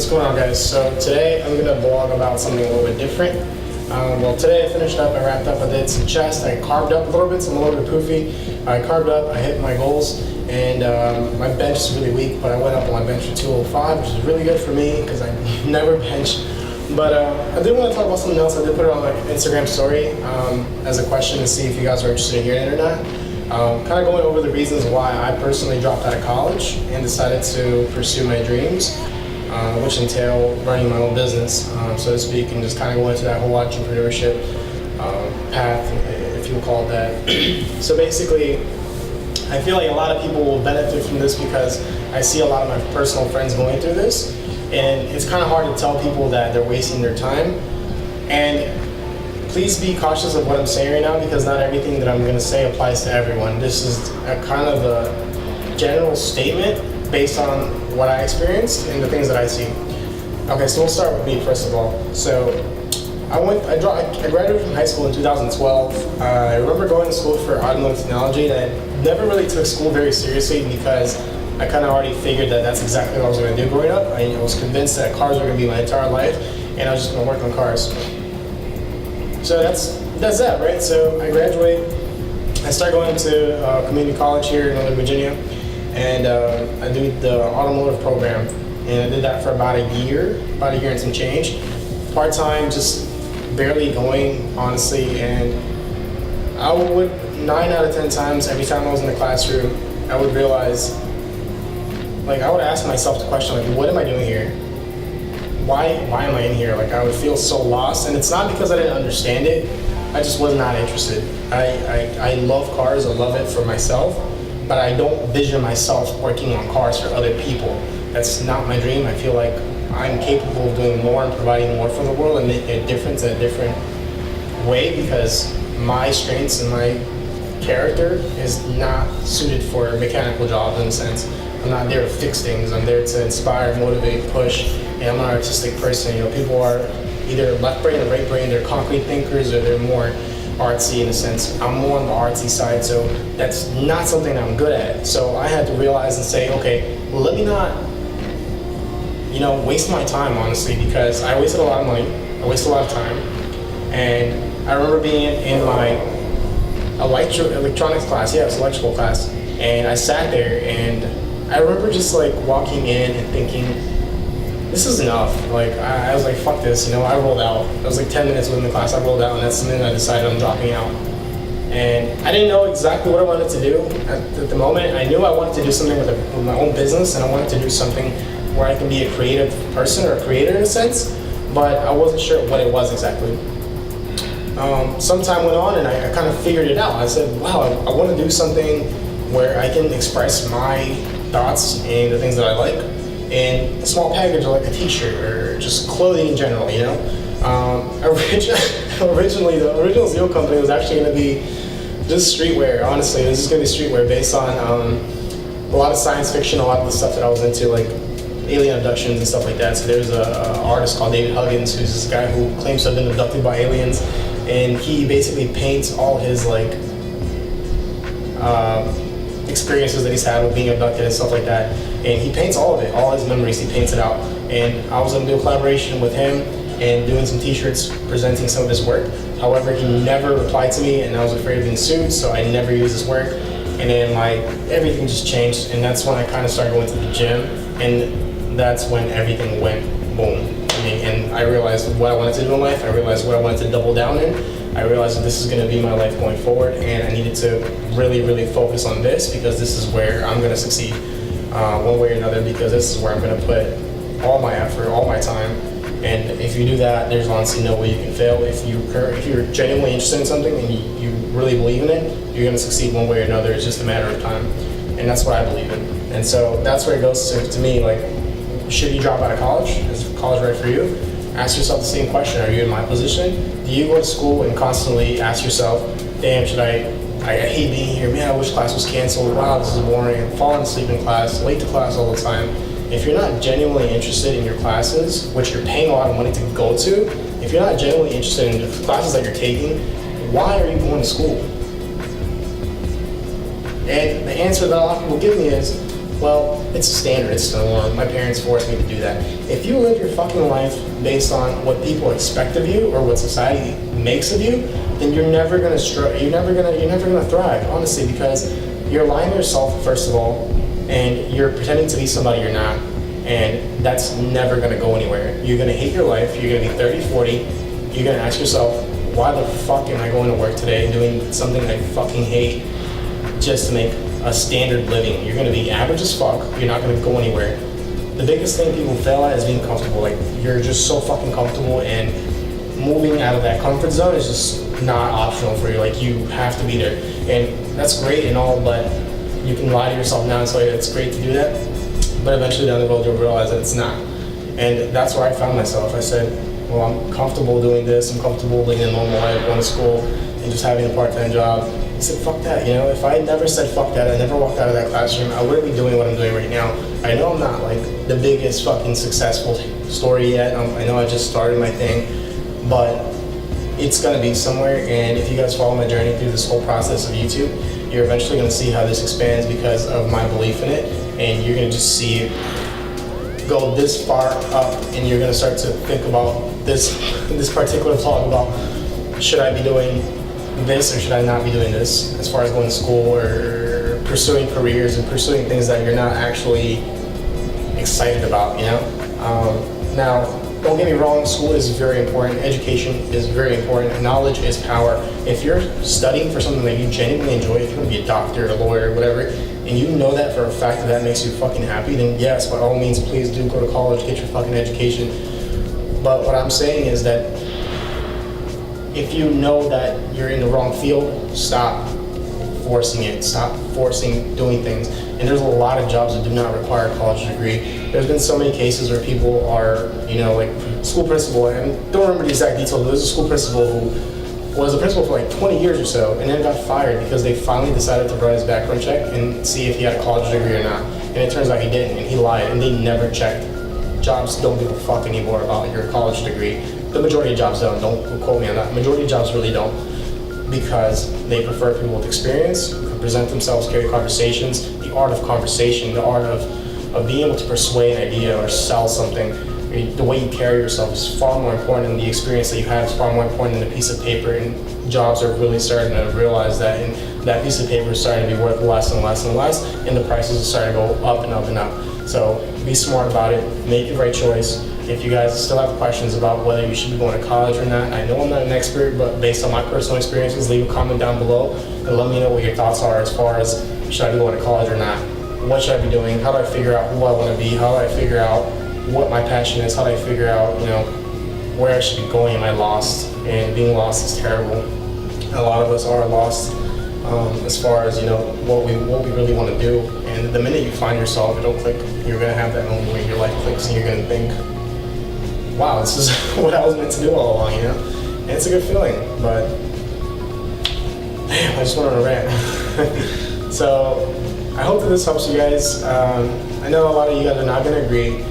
What's going on, guys? So today I'm gonna blog about something a little bit different. Well, today I finished up, I wrapped up, I did some chest, I carved up a little bit, so I'm a little bit poofy. I carved up, I hit my goals, and my bench is really weak, but I went up on my bench for 205, which is really good for me because I never bench. But I did want to talk about something else. I did put it on my Instagram story as a question to see if you guys are interested in hearing it or not. Kind of going over the reasons why I personally dropped out of college and decided to pursue my dreams, which entail running my own business, so to speak, and just kind of go into that whole entrepreneurship path, if you will call it that. So basically, I feel like a lot of people will benefit from this because I see a lot of my personal friends going through this, and it's kind of hard to tell people that they're wasting their time. And please be cautious of what I'm saying right now because not everything that I'm going to say applies to everyone. This is a kind of a general statement based on what I experienced and the things that I see. Okay, so we'll start with me first of all. So I graduated from high school in 2012. I remember going to school for automotive technology, and I never really took school very seriously because I kind of already figured that that's exactly what I was going to do growing up. I was convinced that cars were going to be my entire life, and I was just going to work on cars. So that's that, right? So I graduate. I start going to community college here in Northern Virginia, and I do the automotive program. And I did that for about a year and some change. Part-time, just barely going, honestly. And I would, 9 out of 10 times, every time I was in the classroom, I would realize, like, I would ask myself the question, like, what am I doing here? Why am I in here? Like, I would feel so lost, and it's not because I didn't understand it. I just was not interested. I love cars. I love it for myself, but I don't vision myself working on cars for other people. That's not my dream. I feel like I'm capable of doing more and providing more for the world and making a difference in a different way because my strengths and my character is not suited for mechanical jobs in a sense. I'm not there to fix things. I'm there to inspire, motivate, push, and I'm an artistic person. You know, people are either left brain or right brain. They're concrete thinkers or they're more artsy in a sense. I'm more on the artsy side, so that's not something I'm good at. So I had to realize and say, okay, well, let me not, waste my time, honestly, because I wasted a lot of money. I wasted a lot of time. And I remember being in my electronics class. Yeah, it was electrical class. And I sat there and I remember just like walking in and thinking, this is enough. Like, I was like, fuck this, I rolled out. It was like 10 minutes within the class, I rolled out, and that's something I decided I'm dropping out. And I didn't know exactly what I wanted to do at the moment. I knew I wanted to do something with my own business, and I wanted to do something where I can be a creative person or a creator in a sense, but I wasn't sure what it was exactly. Some time went on, and I kind of figured it out. I said, wow, I want to do something where I can express my thoughts and the things that I like in a small package like a t-shirt or just clothing in general, Originally, the original Zeal company was actually going to be just streetwear, honestly. It was just going to be streetwear based on a lot of science fiction, a lot of the stuff that I was into, like alien abductions and stuff like that. So there's an artist called David Huggins, who's this guy who claims to have been abducted by aliens, and he basically paints all his experiences that he's had with being abducted and stuff like that, and he paints all of it, all his memories, he paints it out. And I was going to do a collaboration with him and doing some t-shirts presenting some of his work. However, he never replied to me, and I was afraid of being sued, so I never used his work. And then everything just changed, and that's when I kind of started going to the gym, and that's when everything went boom. And I realized what I wanted to do in life. I realized what I wanted to double down in. I realized that this is going to be my life going forward, and I needed to really, really focus on this because this is where I'm going to succeed one way or another, because this is where I'm going to put all my effort, all my time. And if you do that, there's honestly no way you can fail. If you're genuinely interested in something and you really believe in it, you're going to succeed one way or another. It's just a matter of time, and that's what I believe in. And so that's where it goes to me, like, should you drop out of college? Is college right for you? Ask yourself the same question. Are you in my position? Do you go to school and constantly ask yourself, damn, I hate being here, man, I wish class was canceled, wow, this is boring, I'm falling asleep in class, late to class all the time. If you're not genuinely interested in your classes, which you're paying a lot of money to go to, if you're not genuinely interested in the classes that you're taking, why are you going to school? And the answer that a lot of people give me is, Well, it's a standard, it's the norm. My parents forced me to do that. If you live your fucking life based on what people expect of you or what society makes of you, then you're never gonna you're never gonna thrive, honestly, because you're lying to yourself, first of all, and you're pretending to be somebody you're not. And that's never gonna go anywhere. You're gonna hate your life, you're gonna be 30, 40, you're gonna ask yourself, why the fuck am I going to work today and doing something I fucking hate just to make a standard living? You're gonna be average as fuck, you're not gonna go anywhere. The biggest thing people fail at is being comfortable. Like, you're just so fucking comfortable, and moving out of that comfort zone is just not optional for you. Like, you have to be there. And that's great and all, but you can lie to yourself now and say it's great to do that, but eventually down the road you'll realize that it's not. And that's where I found myself. I said, well, I'm comfortable doing this, I'm comfortable living a normal life, going to school, and just having a part-time job. I said, fuck that, you know? If I had never said fuck that, I never walked out of that classroom, I wouldn't be doing what I'm doing right now. I know I'm not like the biggest fucking successful story yet. I know I just started my thing, but it's gonna be somewhere. And if you guys follow my journey through this whole process of YouTube, you're eventually gonna see how this expands because of my belief in it, and you're gonna just see it go this far up, and you're gonna start to think about this particular vlog about, should I be doing this or should I not be doing this, as far as going to school or pursuing careers and pursuing things that you're not actually excited about, you know? Now, don't get me wrong, school is very important, education is very important, knowledge is power. If you're studying for something that you genuinely enjoy, if you want to be a doctor, a lawyer, whatever, and you know that for a fact that makes you fucking happy, then yes, by all means, please do go to college, get your fucking education. But what I'm saying is that if you know that you're in the wrong field, stop forcing it. Stop forcing doing things. And there's a lot of jobs that do not require a college degree. There's been so many cases where people are, you know, like school principal, and don't remember the exact details, but there's a school principal who was a principal for like 20 years or so, and then got fired because they finally decided to run his background check and see if he had a college degree or not. And it turns out he didn't, and he lied, and they never checked. Jobs don't give a fuck anymore about your college degree. The majority of jobs don't quote me on that. The majority of jobs really don't, because they prefer people with experience, who can present themselves, carry conversations, the art of conversation, the art of being able to persuade an idea or sell something. The way you carry yourself is far more important, and the experience that you have is far more important than a piece of paper, and jobs are really starting to realize that, and that piece of paper is starting to be worth less and less and less, and the prices are starting to go up and up and up. So be smart about it, make the right choice. If you guys still have questions about whether you should be going to college or not, I know I'm not an expert, but based on my personal experiences, leave a comment down below and let me know what your thoughts are as far as, should I be going to college or not? What should I be doing? How do I figure out who I want to be? How do I figure out what my passion is? How do I figure out, you know, where I should be going? Am I lost? And being lost is terrible. A lot of us are lost as far as, you know, what we really want to do. And the minute you find yourself, it'll click. You're going to have that moment where your life clicks and you're going to think, wow, this is what I was meant to do all along, you know? And it's a good feeling, but damn, I just went on a rant. So I hope that this helps you guys. I know a lot of you guys are not going to agree.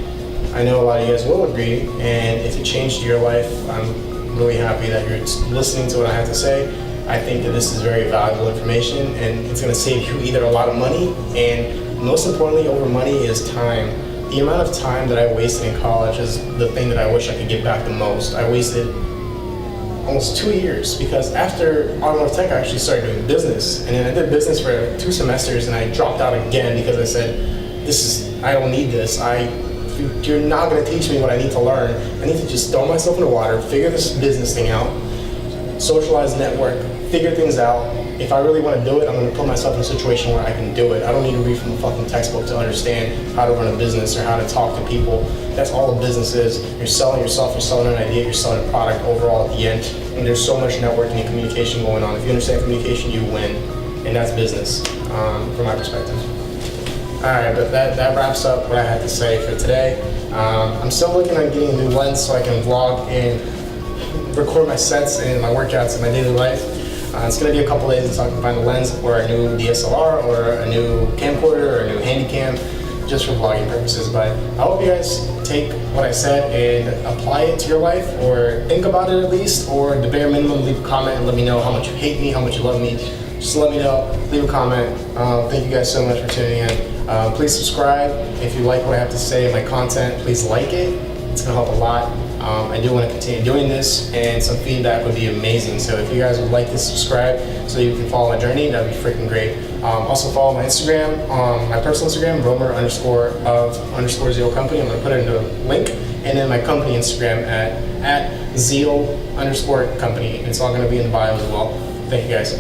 I know a lot of you guys will agree, and if it changed your life, I'm really happy that you're listening to what I have to say. I think that this is very valuable information, and it's going to save you either a lot of money, and most importantly over money is time. The amount of time that I wasted in college is the thing that I wish I could get back the most. I wasted almost 2 years, because after automotive tech I actually started doing business, and then I did business for 2 semesters and I dropped out again because I said, I don't need this. You're not going to teach me what I need to learn. I need to just throw myself in the water, figure this business thing out, socialize, network, figure things out. If I really want to do it, I'm going to put myself in a situation where I can do it. I don't need to read from a fucking textbook to understand how to run a business or how to talk to people. That's all a business is. You're selling yourself, you're selling an idea, you're selling a product overall at the end. And there's so much networking and communication going on. If you understand communication, you win. And that's business, from my perspective. Alright, but that wraps up what I had to say for today. I'm still looking at getting a new lens so I can vlog and record my sets and my workouts in my daily life. It's going to be a couple days until I can find a lens or a new DSLR or a new camcorder or a new handy cam, just for vlogging purposes. But I hope you guys take what I said and apply it to your life, or think about it at least, or the bare minimum, leave a comment and let me know how much you hate me, how much you love me. just let me know, leave a comment. Thank you guys so much for tuning in. Please subscribe. If you like what I have to say, my content, please like it. It's gonna help a lot. I do want to continue doing this, and some feedback would be amazing. So if you guys would like to subscribe so you can follow my journey, that'd be freaking great. Also follow my Instagram, my personal Instagram, Romer_of_Zeal Company. I'm gonna put it in the link, and then my company Instagram at Zeal_Company. It's all gonna be in the bio as well. Thank you guys.